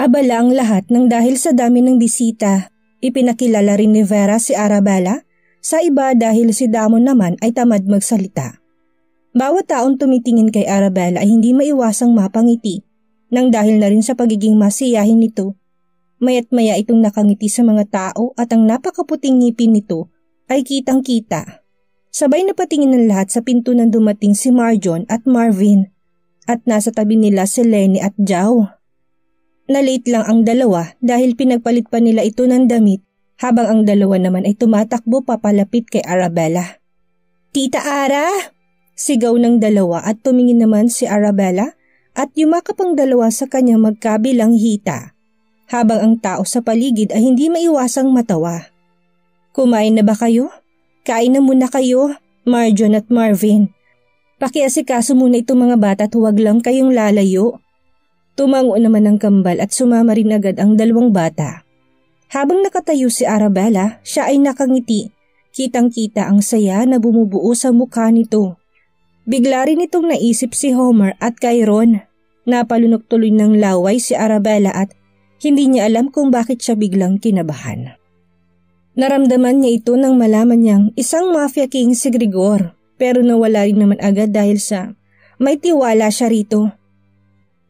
Abala ang lahat nang dahil sa dami ng bisita. Ipinakilala rin ni Vera si Arabella, sa iba dahil si Damon naman ay tamad magsalita. Bawat taong tumitingin kay Arabella ay hindi maiwasang mapangiti, nang dahil na rin sa pagiging masiyahin nito. Maya't maya itong nakangiti sa mga tao at ang napakaputing ngipin nito ay kitang-kita. Sabay na patingin ng lahat sa pinto nang dumating si Marjon at Marvin at nasa tabi nila si Lenny at Joe. Na-late lang ang dalawa dahil pinagpalit pa nila ito ng damit habang ang dalawa naman ay tumatakbo papalapit kay Arabella. "Tita Ara!" Sigaw ng dalawa at tumingin naman si Arabella at yumakap ang dalawa sa kanyang magkabilang hita. Habang ang tao sa paligid ay hindi maiwasang matawa. "Kumain na ba kayo? Kain na muna kayo, Marjon at Marvin. Pakiasikaso muna itong mga bata at huwag lang kayong lalayo." Tumango naman ang kambal at sumama rin agad ang dalawang bata. Habang nakatayo si Arabella, siya ay nakangiti. Kitang-kita ang saya na bumubuo sa mukha nito. Bigla rin itong naisip si Homer at Chiron. Napalunok tuloy ng laway si Arabella at hindi niya alam kung bakit siya biglang kinabahan. Naramdaman niya ito nang malaman niyang isang mafia king si Grigor, pero nawala rin naman agad dahil sa may tiwala siya rito.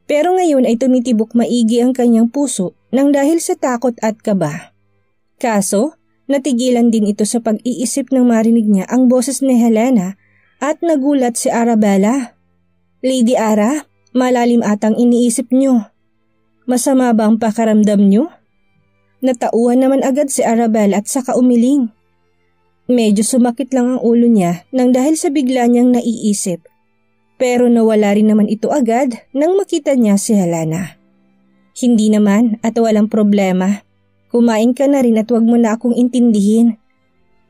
Pero ngayon ay tumitibok maigi ang kanyang puso nang dahil sa takot at kaba. Kaso, natigilan din ito sa pag-iisip nang marinig niya ang boses ni Helena at nagulat si Arabella. "Lady Ara, malalim atang iniisip niyo. Masama ba ang pakaramdam niyo?" Natauhan naman agad si Arabella at saka umiling. Medyo sumakit lang ang ulo niya nang dahil sa bigla niyang naiisip. Pero nawala rin naman ito agad nang makita niya si Helena. "Hindi naman at walang problema. Kumain ka na rin at wag mo na akong intindihin.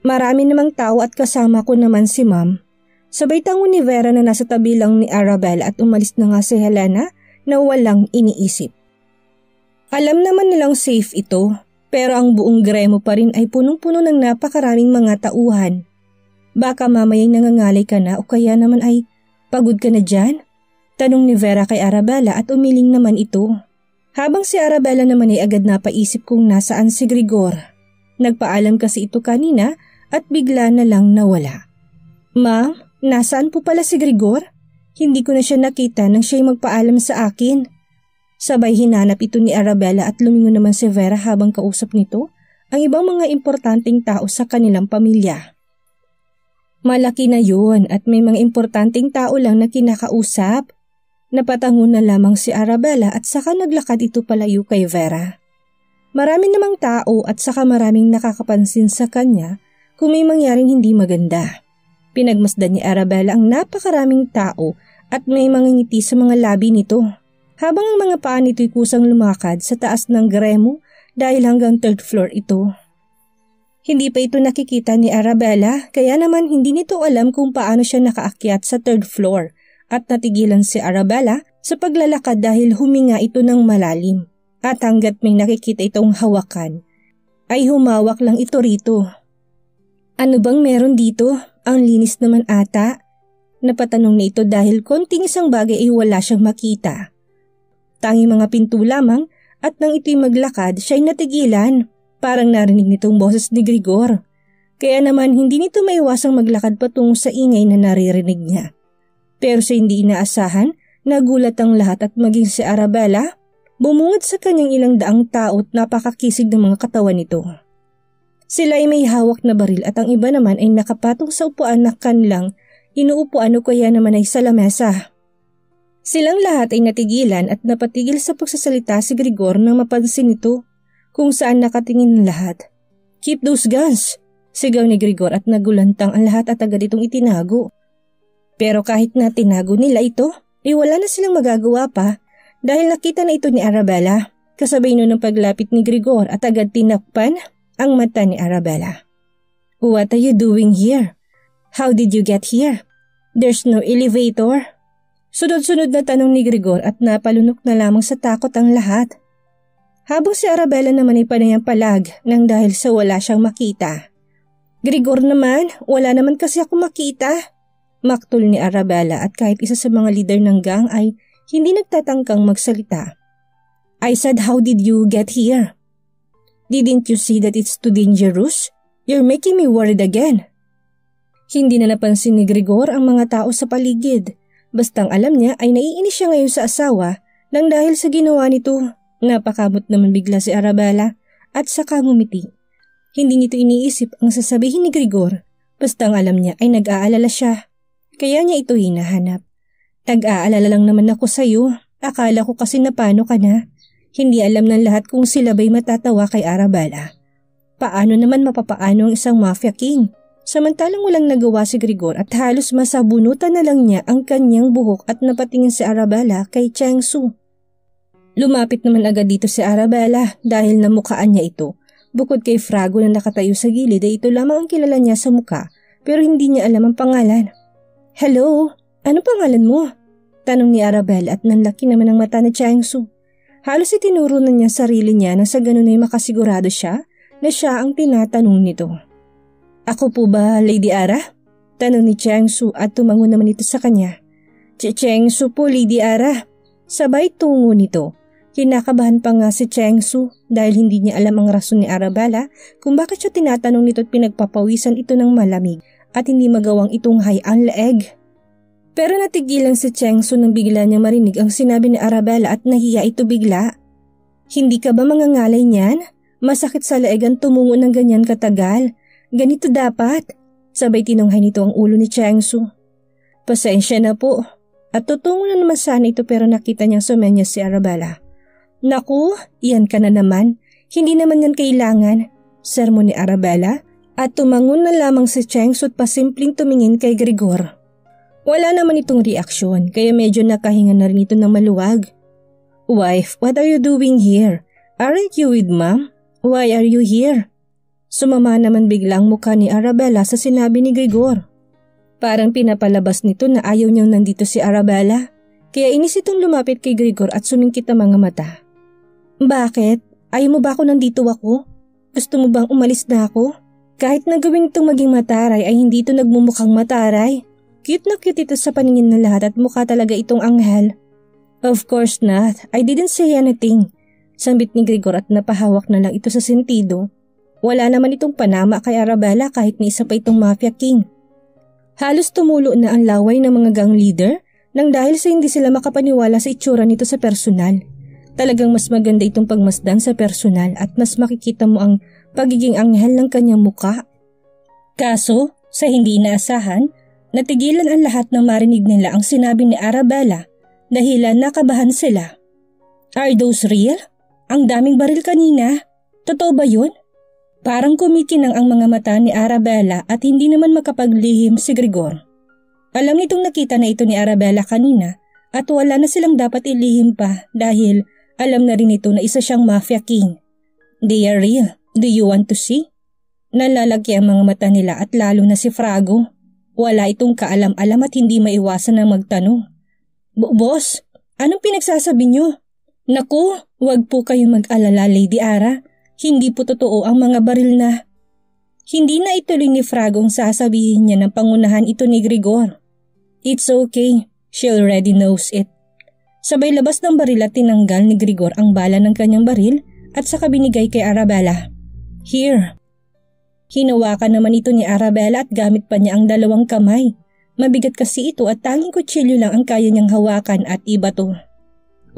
Marami namang tao at kasama ko naman si Ma'am." Sabay tango ni Vera na nasa tabi lang ni Arabella at umalis na nga si Helena na walang iniisip. Alam naman nilang safe ito, pero ang buong gremo pa rin ay punong-puno ng napakaraming mga tauhan. Baka mamayang nangangalay ka na o kaya naman ay pagod ka na dyan? Tanong ni Vera kay Arabella at umiling naman ito. Habang si Arabella naman ay agad napaisip kung nasaan si Grigor. Nagpaalam kasi ito kanina at bigla na lang nawala. "Ma'am, nasaan po pala si Grigor? Hindi ko na siya nakita nang siya'y magpaalam sa akin." Sabay hinanap ito ni Arabella at lumingon naman si Vera habang kausap nito ang ibang mga importanteng tao sa kanilang pamilya. Malaki na yun at may mga importanteng tao lang na kinakausap. Napatango na lamang si Arabella at saka naglakad ito palayo kay Vera. Marami namang tao at saka maraming nakakapansin sa kanya kung may mangyaring hindi maganda. Pinagmasdan ni Arabella ang napakaraming tao at may mga ngiti sa mga labi nito. Habang ang mga paa nito'y kusang lumakad sa taas ng gremo dahil hanggang 3rd floor ito. Hindi pa ito nakikita ni Arabella kaya naman hindi nito alam kung paano siya nakaakyat sa 3rd floor at natigilan si Arabella sa paglalakad dahil huminga ito ng malalim at hanggat may nakikita itong hawakan ay humawak lang ito rito. "Ano bang meron dito? Ang linis naman ata." Napatanong na ito dahil konting isang bagay ay wala siyang makita. Tanging mga pinto lamang at nang ito'y maglakad siya'y natigilan. Parang narinig nitong boses ni Grigor. Kaya naman hindi nito maiwasang maglakad patungo sa ingay na naririnig niya. Pero sa hindi inaasahan, nagulat ang lahat at maging si Arabella, bumungad sa kanyang ilang daang tao at napakakisig ng mga katawan nito. Sila ay may hawak na baril at ang iba naman ay nakapatong sa upuan na kanilang inuupuan o kaya naman ay sa lamesa. Silang lahat ay natigilan at napatigil sa pagsasalita si Grigor nang mapansin nito kung saan nakatingin ng lahat. "Keep those guns!" Sigaw ni Grigor at nagulantang ang lahat at agad itong itinago. Pero kahit na tinago nila ito, ay wala na silang magagawa pa dahil nakita na ito ni Arabella. Kasabay nun ng paglapit ni Grigor at agad tinakpan ang mata ni Arabella. "What are you doing here? How did you get here? There's no elevator." Sunod-sunod na tanong ni Grigor at napalunok na lamang sa takot ang lahat. Habang si Arabella naman ay panayang palag nang dahil sa wala siyang makita. "Grigor naman, wala naman kasi ako makita." Maktol ni Arabella at kahit isa sa mga leader ng gang ay hindi nagtatangkang magsalita. I said, how did you get here? Didn't you see that it's too dangerous? You're making me worried again. Hindi na napansin ni Grigor ang mga tao sa paligid. Bastang alam niya ay naiinis siya ngayon sa asawa nang dahil sa ginawa nito. Napakamot naman bigla si Arabella at saka ngumiti. Hindi nito iniisip ang sasabihin ni Grigor. Bastang alam niya ay nag-aalala siya. Kaya niya ito hinahanap. Nag-aalala lang naman ako sa'yo. Akala ko kasi na paano ka na. Hindi alam ng lahat kung sila ba'y matatawa kay Arabella. Paano naman mapapaano ang isang mafia king? Samantalang walang nagawa si Grigor at halos masabunutan na lang niya ang kanyang buhok at napatingin si Arabella kay Changsu. Lumapit naman agad dito si Arabella dahil namukhaan niya ito. Bukod kay Frago na nakatayo sa gilid ay ito lamang ang kilala niya sa muka pero hindi niya alam ang pangalan. Hello, ano pangalan mo? Tanong ni Arabella at nanlaki naman ang mata ni Changsu. Halos itinuro na niya sarili niya na sa ganun ay makasigurado siya na siya ang tinatanong nito. Ako po ba, Lady Ara? Tanong ni Changsu at tumango naman ito sa kanya. Changsu po, Lady Ara. Sabay tungo nito. Kinakabahan pa nga si Changsu dahil hindi niya alam ang rason ni Arabella kung bakit siya tinatanong nito at pinagpapawisan ito ng malamig at hindi magawang itunghay ang leeg. Pero natigilan si Changsu nang bigla niya marinig ang sinabi ni Arabella at nahiya ito bigla. Hindi ka ba mangangalay niyan? Masakit sa leeg ang tumungo ng ganyan katagal. Ganito dapat. Sabay tinunghay nito ang ulo ni Changsu. Pasensya na po. At tutungo na naman sana ito pero nakita niyang sumenya si Arabella. Naku, iyan ka na naman. Hindi naman yan kailangan. Sermon ni Arabella at tumangon na lamang si Changsu at pasimpleng tumingin kay Grigor. Wala naman itong reaksyon kaya medyo nakahinga na rin ito ng maluwag. Wife, what are you doing here? Aren't you with Mom? Why are you here? Sumama naman biglang mukha ni Arabella sa sinabi ni Grigor. Parang pinapalabas nito na ayaw niyang nandito si Arabella. Kaya inis itong lumapit kay Grigor at sumingkit ang mga mata. Bakit? Ayaw mo ba ako nandito ako? Gusto mo bang umalis na ako? Kahit na gawin itong maging mataray ay hindi ito nagmumukhang mataray. Cute na cute ito sa paningin ng lahat at mukha talaga itong anghel. Of course not. I didn't say anything. Sambit ni Grigor at napahawak na lang ito sa sentido. Wala naman itong panama kay Arabella kahit ni isa pa itong mafia king. Halos tumulo na ang laway ng mga gang leader nang dahil sa hindi sila makapaniwala sa itsura nito sa personal. Talagang mas maganda itong pagmasdan sa personal at mas makikita mo ang pagiging anghel ng kanyang muka. Kaso, sa hindi inaasahan, natigilan ang lahat ng marinig nila ang sinabi ni Arabella dahilan nakabahan sila. Are those real? Ang daming baril kanina. Totoo ba yun? Parang kumikinang ang mga mata ni Arabella at hindi naman makapaglihim si Grigor. Alam nitong nakita na ito ni Arabella kanina at wala na silang dapat ilihim pa dahil alam na rin ito na isa siyang mafia king. They are real. Do you want to see? Nalalaki ang mga mata nila at lalo na si Frago. Wala itong kaalam-alam at hindi maiwasan na magtanong. Boss, anong pinagsasabi niyo? Naku, wag po kayong mag-alala, Lady Ara. Hindi po totoo ang mga baril na. Hindi na ituloy ni Fragong sasabihin niya ng pangunahan ito ni Grigor. It's okay, she already knows it. Sabay labas ng baril at tinanggal ni Grigor ang bala ng kanyang baril at saka binigay kay Arabella. Here. Hinawakan naman ito ni Arabella at gamit pa niya ang dalawang kamay. Mabigat kasi ito at tanging kutsilyo lang ang kaya niyang hawakan at iba to.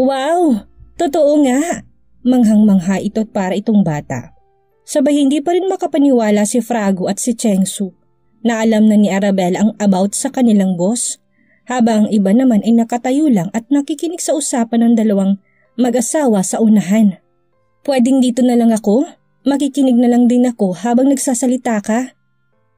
Wow! Totoo nga! Manghang-mangha ito para itong bata. Sabay hindi pa rin makapaniwala si Frago at si Changsu na alam na ni Arabella ang about sa kanilang boss, habang ang iba naman ay nakatayo lang at nakikinig sa usapan ng dalawang mag-asawa sa unahan. Pwedeng dito na lang ako? Makikinig na lang din ako habang nagsasalita ka?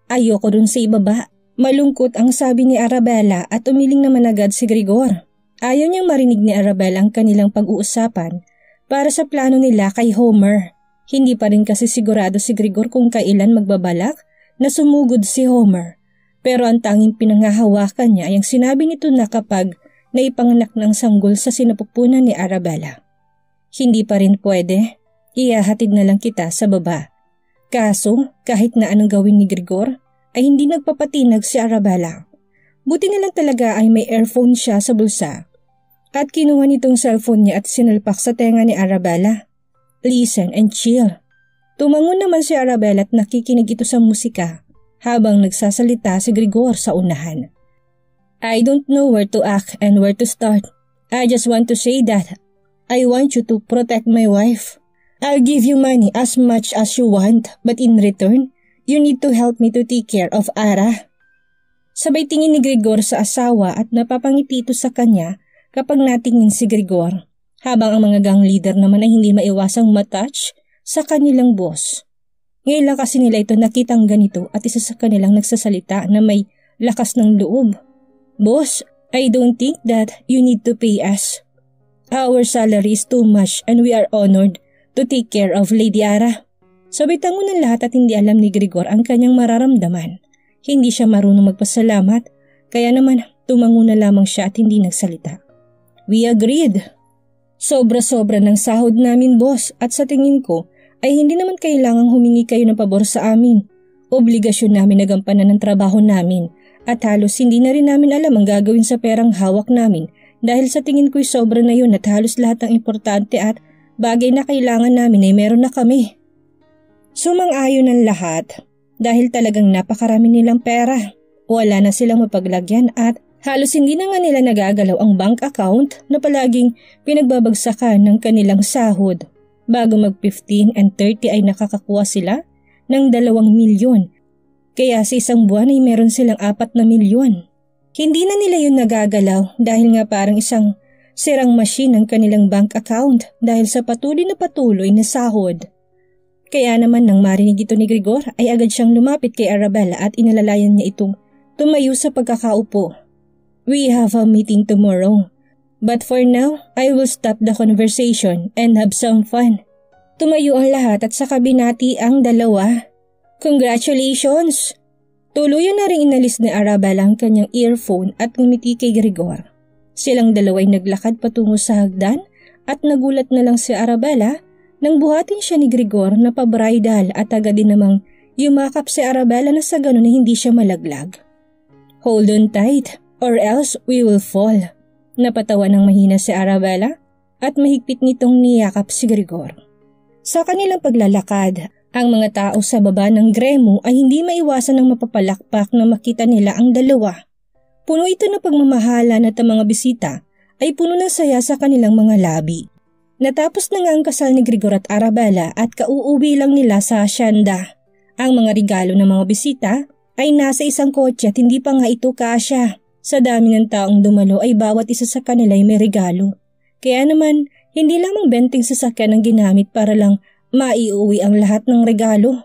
Ayoko dun sa ibaba. Malungkot ang sabi ni Arabella at umiling naman agad si Grigor. Ayaw niyang marinig ni Arabella ang kanilang pag-uusapan para sa plano nila kay Homer. Hindi pa rin kasi sigurado si Grigor kung kailan magbabalak na sumugod si Homer. Pero ang tanging pinangahawakan niya ay ang sinabi nito na kapag naipanganak ng sanggol sa sinapupunan ni Arabella. Hindi pa rin pwede. Ihahatid na lang kita sa baba. Kaso, kahit na anong gawin ni Grigor, ay hindi nagpapatinag si Arabella. Buti na lang talaga ay may earphone siya sa bulsa. At kinuha nitong cellphone niya at sinalpak sa tenga ni Arabella. Listen and chill. Tumangon naman si Arabella at nakikinig ito sa musika habang nagsasalita si Grigor sa unahan. I don't know where to act and where to start. I just want to say that I want you to protect my wife. I'll give you money as much as you want, but in return, you need to help me to take care of Ara. Sabay tingin ni Grigor sa asawa at napapangiti ito sa kanya kapag natingin si Grigor, habang ang mga gang leader naman ay hindi maiwasang matouch sa kanilang boss. Ngayon lang kasi nila ito nakitang ganito at isa sa kanilang nagsasalita na may lakas ng loob. Boss, I don't think that you need to pay us. Our salary is too much and we are honored to take care of Lady Ara. Sabay tango ng lahat at hindi alam ni Grigor ang kanyang mararamdaman. Hindi siya marunong magpasalamat, kaya naman tumango na lamang siya at hindi nagsalita. We agreed. Sobra-sobra ng sahod namin, boss, at sa tingin ko ay hindi naman kailangang humingi kayo ng pabor sa amin. Obligasyon namin na gampanan ng trabaho namin at halos hindi na rin namin alam ang gagawin sa perang hawak namin dahil sa tingin ko'y sobra na yun at halos lahat ng importante at bagay na kailangan namin ay meron na kami. Sumang-ayon ang lahat dahil talagang napakarami nilang pera. Wala na silang mapaglagyan at halos hindi na nga nila nagagalaw ang bank account na palaging pinagbabagsakan ng kanilang sahod. Bago mag-15 and 30 ay nakakakuha sila ng 2 milyon. Kaya sa isang buwan ay meron silang 4 na milyon. Hindi na nila yun nagagalaw dahil nga parang isang sirang machine ang kanilang bank account dahil sa patuloy na sahod. Kaya naman nang marinig ito ni Grigor ay agad siyang lumapit kay Arabella at inalalayan niya itong tumayo sa pagkakaupo. We have a meeting tomorrow. But for now, I will stop the conversation and have some fun. Tumayo ang lahat at saka binati ang dalawa. Congratulations! Tuluyan na rin inalis ni Arabella ang kanyang earphone at ngumiti kay Grigor. Silang dalawa'y naglakad patungo sa hagdan at nagulat na lang si Arabella nang buhatin siya ni Grigor na pabridal at agad din namang yumakap si Arabella na sa ganon na hindi siya malaglag. Hold on tight or else we will fall. Napatawa ng mahina si Arabella at mahigpit nitong niyakap si Grigor. Sa kanilang paglalakad, ang mga tao sa baba ng gremo ay hindi maiwasan ng mapapalakpak na makita nila ang dalawa. Puno ito ng pagmamahalan at ang mga bisita ay puno ng saya sa kanilang mga labi. Natapos na nga ang kasal ni Grigor at Arabella at kauuwi lang nila sa hacienda. Ang mga regalo ng mga bisita ay nasa isang kotse at hindi pa nga ito kasya. Sa dami ng taong dumalo ay bawat isa sa kanila ay may regalo. Kaya naman, hindi lamang benteng sasakyan ang ginamit para lang maiuwi ang lahat ng regalo.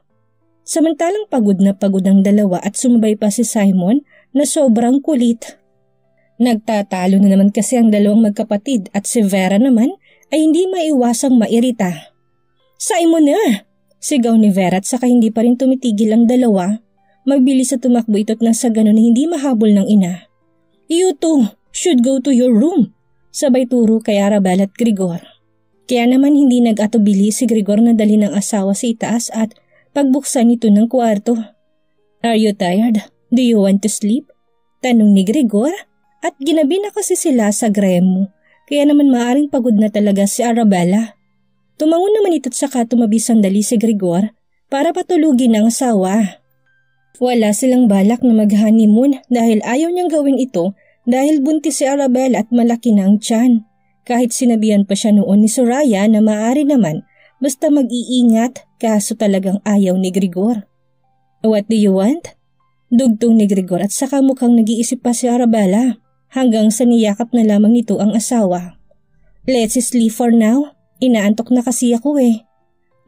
Samantalang pagod na pagod ang dalawa at sumabay pa si Simon na sobrang kulit. Nagtatalo na naman kasi ang dalawang magkapatid at si Vera naman ay hindi maiwasang mairita. Simon na! Sigaw ni Vera at saka hindi pa rin tumitigil ang dalawa. Mabilis sa tumakbo ito't nang sa ganon na hindi mahabol ng ina. You two should go to your room. Sabay turo kay Arabella at Grigor. Kaya naman hindi nag-atubili si Grigor na dali ng asawa sa itaas at pagbuksan ito ng kwarto. Are you tired? Do you want to sleep? Tanong ni Grigor at ginabi na kasi sila sa gremo. Kaya naman maaring pagod na talaga si Arabella. Tumangon naman ito't saka tumabi sandali si Grigor para patulugin ang asawa. Wala silang balak na mag-honeymoon dahil ayaw niyang gawin ito dahil buntis si Arabella at malaki na ang tiyan. Kahit sinabihan pa siya noon ni Soraya na maaari naman basta mag-iingat kaso talagang ayaw ni Grigor. What do you want? Dugtong ni Grigor at saka mukhang nag-iisip pa si Arabella hanggang sa niyakap na lamang nito ang asawa. Let's sleep for now. Inaantok na kasi ako eh.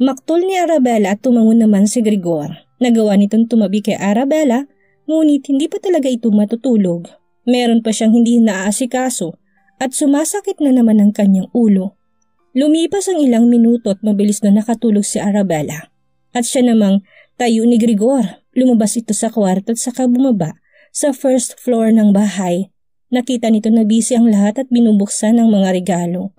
Maktol ni Arabella at tumangon naman si Grigor. Nagawa nitong tumabi kay Arabella, ngunit hindi pa talaga ito matutulog. Meron pa siyang hindi naaasikaso at sumasakit na naman ang kanyang ulo. Lumipas ang ilang minuto at mabilis na nakatulog si Arabella. At siya namang tayo ni Grigor. Lumabas ito sa kwarto at saka bumaba sa first floor ng bahay. Nakita nito na busy ang lahat at binubuksan ang mga regalo.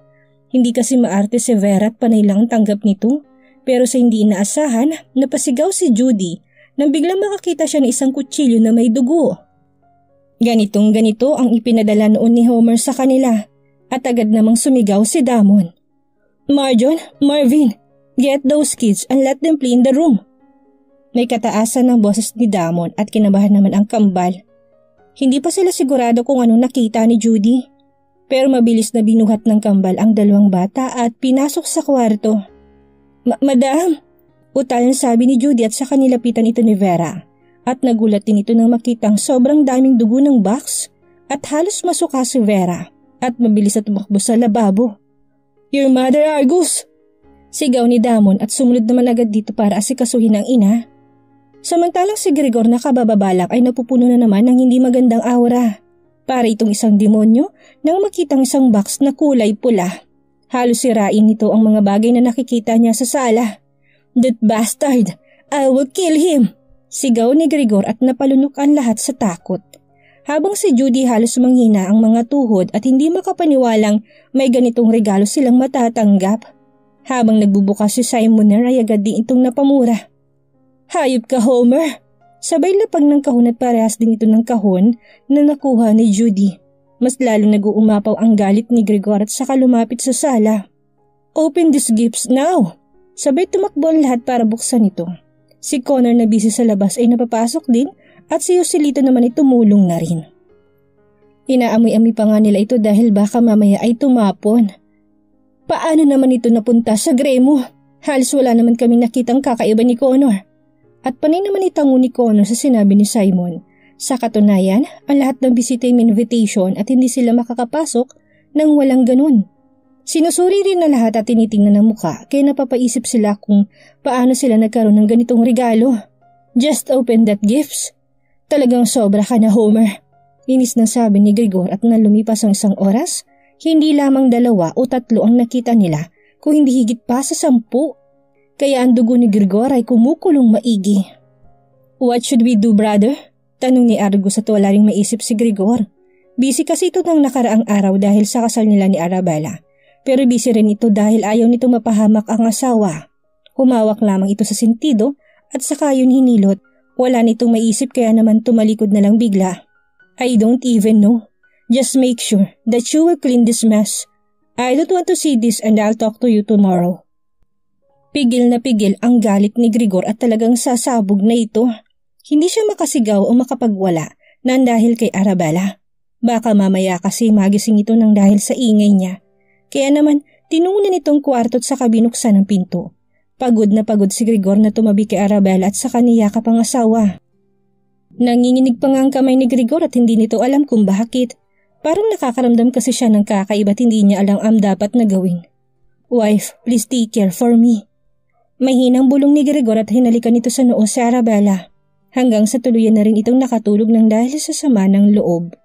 Hindi kasi maarte si Vera at panay lang tanggap nito. Pero sa hindi inaasahan, napasigaw si Judy nang biglang makakita siya ng isang kutsilyo na may dugo. Ganitong-ganito ang ipinadala noon ni Homer sa kanila At agad namang sumigaw si Damon. Marjon, Marvin, get those kids and let them play in the room. May kataasan ng boses ni Damon at kinabahan naman ang kambal. Hindi pa sila sigurado kung anong nakita ni Judy. Pero mabilis na binuhat ng kambal ang dalawang bata at pinasok sa kwarto. Madam, utal sabi ni Judy at saka nilapitan ito ni Vera. At nagulat din ito nang makitang sobrang daming dugo ng box at halos masuka si Vera at mabilis na tumakbo sa lababo. Your mother, Argus! Sigaw ni Damon at sumunod naman agad dito para asikasuhin ang ina. Samantalang si Gregor na kabababalak ay napupuno na naman ng hindi magandang aura. Para itong isang demonyo nang makitang isang box na kulay pula. Halos sirain nito ang mga bagay na nakikita niya sa sala. That bastard! I will kill him! Sigaw ni Gregor at napalunok ang lahat sa takot. Habang si Judy halos manghina ang mga tuhod at hindi makapaniwalang may ganitong regalo silang matatanggap. Habang nagbubukas si Simoner ay agad din itong napamura. Hayop ka, Homer! Sabay lapag ng kahon at parehas din ito ng kahon na nakuha ni Judy. Mas lalong nag-uumapaw ang galit ni Gregor at saka lumapit sa sala. Open these gifts now! Sabay tumakbo ang lahat para buksan ito. Si Connor na busy sa labas ay napapasok din at si Joselito naman ay tumulong na rin. Inaamoy-amoy pa nga nila ito dahil baka mamaya ay tumapon. Paano naman ito napunta sa gremo? Halos wala naman kaming nakitang kakaiba ni Connor. At panay naman itango ni Connor sa sinabi ni Simon. Sa katunayan, ang lahat ng bisita ay may invitation at hindi sila makakapasok nang walang ganun. Sinusuri rin na lahat at tinitingnan ng muka kaya napapaisip sila kung paano sila nagkaroon ng ganitong regalo. Just open that gifts. Talagang sobra ka na, Homer. Inis na sabi ni Gregor at nang lumipas ang isang oras, hindi lamang 2 o 3 ang nakita nila kung hindi higit pa sa 10. Kaya ang dugo ni Gregor ay kumukulong maigi. What should we do, brother? Tanong ni Argus at wala ring maisip si Gregor. Busy kasi ito ng nakaraang araw dahil sa kasal nila ni Arabella. Pero busy rin ito dahil ayaw nito mapahamak ang asawa. Humawak lamang ito sa sentido at saka yun hinilot. Wala nitong maisip kaya naman tumalikod na lang bigla. I don't even know. Just make sure that you will clean this mess. I don't want to see this and I'll talk to you tomorrow. Pigil na pigil ang galit ni Gregor at talagang sasabog na ito. Hindi siya makasigaw o makapagwala nang dahil kay Arabella. Baka mamaya kasi magising ito nang dahil sa ingay niya. Kaya naman tinunan itong kwarto at saka binuksan ang pinto. Pagod na pagod si Gregor na tumabi kay Arabella at saka niyakap ang asawa. Nanginginig pa nga ang kamay ni Gregor at hindi nito alam kung bakit. Parang nakakaramdam kasi siya ng kakaiba at hindi niya alam ang dapat na gawin. Wife, please take care for me. Mahinang bulong ni Gregor at hinalikan ito sa noo si Arabella. Hanggang sa tuluyan na rin itong nakatulog ng dahil sa sama ng loob.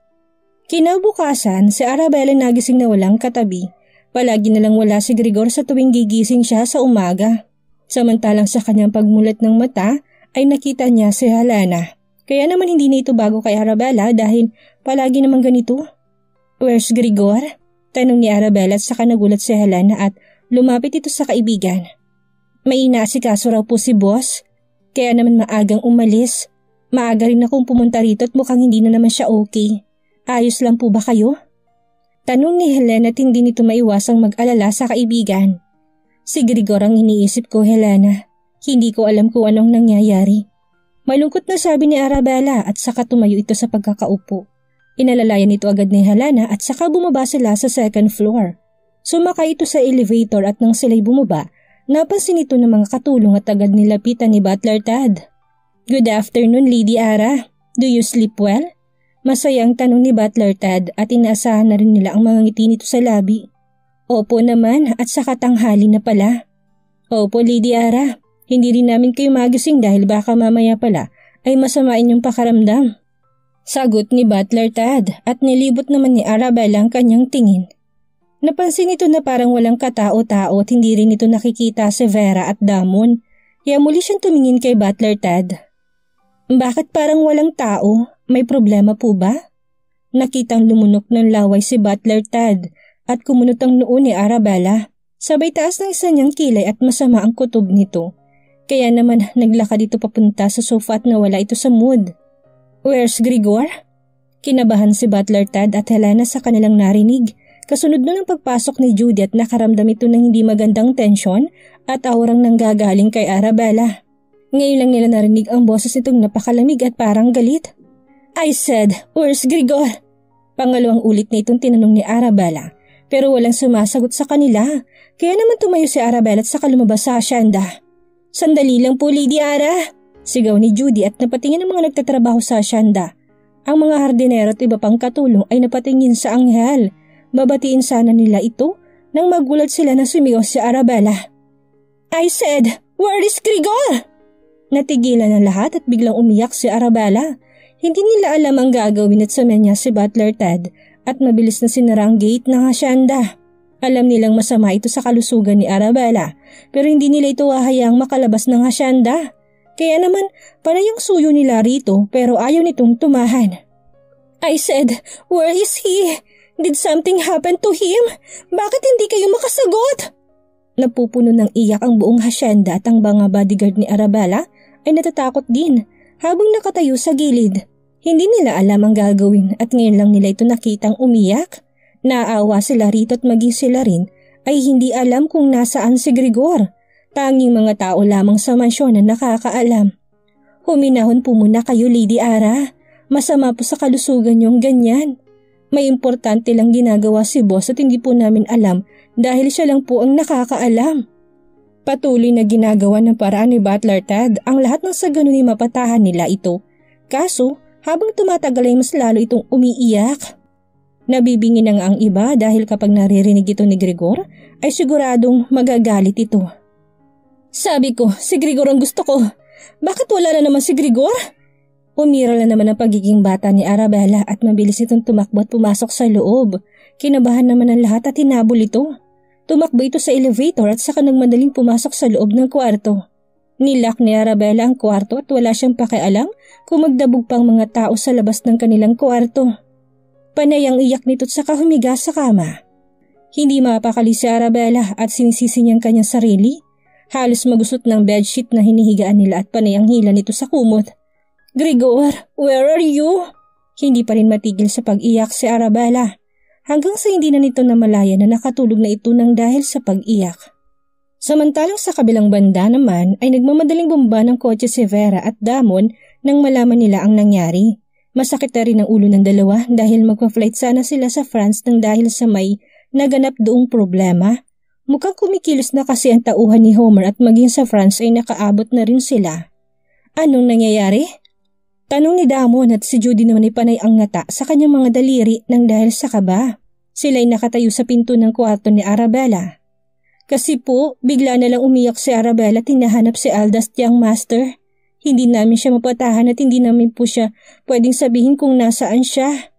Kinabukasan, si Arabella nagising na walang katabi. Palagi na lang wala si Gregor sa tuwing gigising siya sa umaga. Samantalang sa kanyang pagmulat ng mata ay nakita niya si Helena. Kaya naman hindi na ito bago kay Arabella dahil palagi naman ganito. Where's Gregor? Tanong ni Arabella at saka nagulat si Helena at lumapit ito sa kaibigan. May inaasikaso raw po si boss, kaya naman maagang umalis. Maaga rin akong pumunta rito at mukhang hindi na naman siya okay. Ayos lang po ba kayo? Tanong ni Helena at hindi nito maiwasang mag-alala sa kaibigan. Si Gregor ang iniisip ko, Helena. Hindi ko alam kung anong nangyayari. Malungkot na sabi ni Arabella at saka tumayo ito sa pagkakaupo. Inalalayan ito agad ni Helena at saka bumaba sila sa 2nd floor. Sumakay ito sa elevator at nang sila'y bumaba, napansin ito ng mga katulong at agad nilapitan ni Butler Tad. Good afternoon, Lady Ara. Do you sleep well? Masaya ang tanong ni Butler Tad at inaasahan na rin nila ang mga ngiti nito sa labi. Opo naman at saka tanghali na pala. Opo, Lady Ara. Hindi rin namin kayo magising dahil baka mamaya pala ay masama inyong pakaramdam. Sagot ni Butler Tad at nilibot naman ni Arabella ang kanyang tingin. Napansin ito na parang walang katao-tao at hindi rin ito nakikita si Vera at Damon. Kaya muli siyang tumingin kay Butler Tad. Bakit parang walang tao? May problema po ba? Nakitang lumunok ng laway si Butler Tad at kumunot ang noo ni Arabella. Sabay taas ng isa niyang kilay at masama ang kutob nito. Kaya naman naglakad ito papunta sa sofa at nawala ito sa mood. Where's Gregor? Kinabahan si Butler Tad at Helena sa kanilang narinig. Kasunod nun ang pagpasok ni Judy at nakaramdam ito ng hindi magandang tensyon at aurang nanggagaling kay Arabella. Ngayon lang nila narinig ang boses nitong napakalamig at parang galit. "I said, where's Grigor?" Pangalawang ulit na itong tinanong ni Arabella pero walang sumasagot sa kanila. Kaya naman tumayo si Arabella at saka lumabas sa asyenda. "Sandali lang po, Lady Ara!" Sigaw ni Judy at napatingin ang mga nagtatrabaho sa asyenda. Ang mga hardinero at iba pang katulong ay napatingin sa anghel. Babatiin sana nila ito nang magulat sila na sumigaw si Arabella. "I said, where is Grigor?" Natigilan ang lahat at biglang umiyak si Arabella. Hindi nila alam ang gagawin at sumenya si Butler Ted at mabilis na sinara ang gate ng asyenda. Alam nilang masama ito sa kalusugan ni Arabella pero hindi nila ito hahayaang makalabas ng asyenda. Kaya naman panay ang suyo nila rito pero ayaw nitong tumahan. "I said, where is he? Did something happen to him? Bakit hindi kayo makasagot?" Napupuno ng iyak ang buong hasyenda at ang mga bodyguard ni Arabella ay natatakot din habang nakatayo sa gilid. Hindi nila alam ang gagawin at ngayon lang nila ito nakitang umiyak. Naawa sila rito at maging sila rin ay hindi alam kung nasaan si Grigor. Tanging mga tao lamang sa mansyon na nakakaalam. "Huminahon po muna kayo, Lady Ara. Masama po sa kalusugan niyong ganyan. May importante lang ginagawa si boss at hindi po namin alam dahil siya lang po ang nakakaalam." Patuloy na ginagawa ng paraan ni Butler Ted ang lahat ng sa ganun ay mapatahan nila ito. Kaso habang tumatagal ay mas lalo itong umiiyak. Nabibingi na nga ang iba dahil kapag naririnig ito ni Grigor ay siguradong magagalit ito. "Sabi ko, si Grigor ang gusto ko. Bakit wala na naman si Grigor?" Umiral na naman ang pagiging bata ni Arabella at mabilis itong tumakbo at pumasok sa loob. Kinabahan naman ang lahat at hinabol ito. Tumakbo ito sa elevator at saka nagmadaling pumasok sa loob ng kwarto. Nilock ni Arabella ang kwarto at wala siyang pakialam kung magdabog pang mga tao sa labas ng kanilang kwarto. Panay ang iyak nito at saka humiga sa kama. Hindi mapakali si Arabella at sinisisi niyang kanyang sarili. Halos magusot ng bedsheet na hinihigaan nila at panay ang hila nito sa kumot. "Grigor, where are you?" Hindi pa rin matigil sa pag-iyak si Arabella. Hanggang sa hindi na nito namalaya na nakatulog na ito nang dahil sa pag-iyak. Samantalang sa kabilang banda naman ay nagmamadaling bumba ng kotse si Vera at Damon nang malaman nila ang nangyari. Masakit na rin ang ulo ng dalawa dahil magpa-flight sana sila sa France nang dahil sa may naganap doong problema. Mukhang kumikilos na kasi ang tauhan ni Homer at maging sa France ay nakaabot na rin sila. "Anong nangyayari?" Tanong ni Damon at si Judy naman ay panay ang ngata sa kanyang mga daliri nang dahil sa kaba. Sila'y nakatayo sa pinto ng kwarto ni Arabella. "Kasi po, bigla na lang umiyak si Arabella at hinahanap si Aldas Young Master. Hindi namin siya mapatahan at hindi namin po siya pwedeng sabihin kung nasaan siya."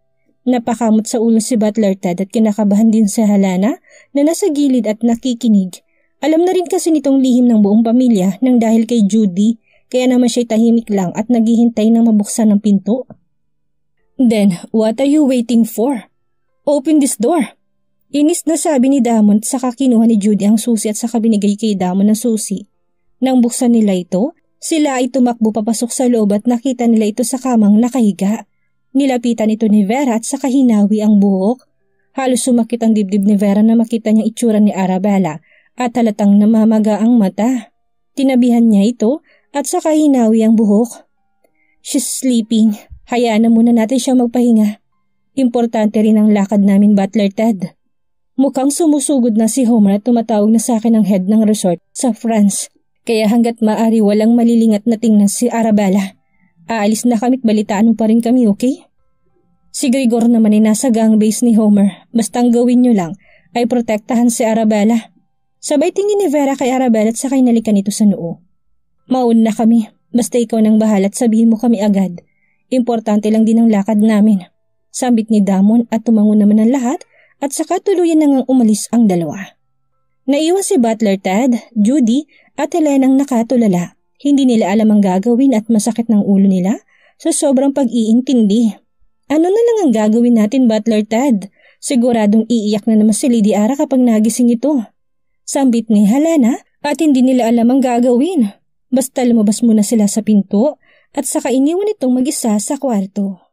Napakamot sa ulo si Butler Ted at kinakabahan din si Helena na nasa gilid at nakikinig. Alam na rin kasi nitong lihim ng buong pamilya nang dahil kay Judy. Kaya naman siya'y tahimik lang at naghihintay na mabuksan ng pinto. "Then, what are you waiting for? Open this door." Inis na sabi ni Damon at saka kinuha ni Judy ang susi at saka binigay kay Damon ang susi. Nang buksan nila ito, sila ay tumakbo papasok sa loob at nakita nila ito sa kamang nakahiga. Nilapitan ito ni Vera at saka hinawi ang buhok. Halos sumakit ang dibdib ni Vera na makita niyang itsura ni Arabella at halatang namamaga ang mata. Tinabihan niya ito at saka hinawi ang buhok. "She's sleeping. Hayaan na muna natin siya magpahinga. Importante rin ang lakad namin, Butler Ted." Mukhang sumusugod na si Homer at tumatawag na sa akin ang head ng resort sa France. Kaya hanggat maaari walang malilingat na tingnan si Arabella. Aalis na kami't balitaan mo pa rin kami, okay? Si Grigor naman ay nasa gang base ni Homer. Basta ang gawin nyo lang ay protektahan si Arabella. Sabay tingin ni Vera kay Arabella at sakay nalikan ito sa noo. "Mauna na kami. Basta ikaw nang bahala at sabihin mo kami agad. Importante lang din ang lakad namin." Sambit ni Damon at tumango naman ang lahat at saka tuluyan na ngang umalis ang dalawa. Naiwan si Butler Ted, Judy at Helena ang nakatulala. Hindi nila alam ang gagawin at masakit ng ulo nila sa sobrang pag-iintindi. "Ano na lang ang gagawin natin, Butler Ted? Siguradong iiyak na naman si Lady Ara kapag nagising ito." Sambit ni Helena at hindi nila alam ang gagawin. Basta lumabas muna sila sa pinto at saka iniwan itong mag-isa sa kwarto.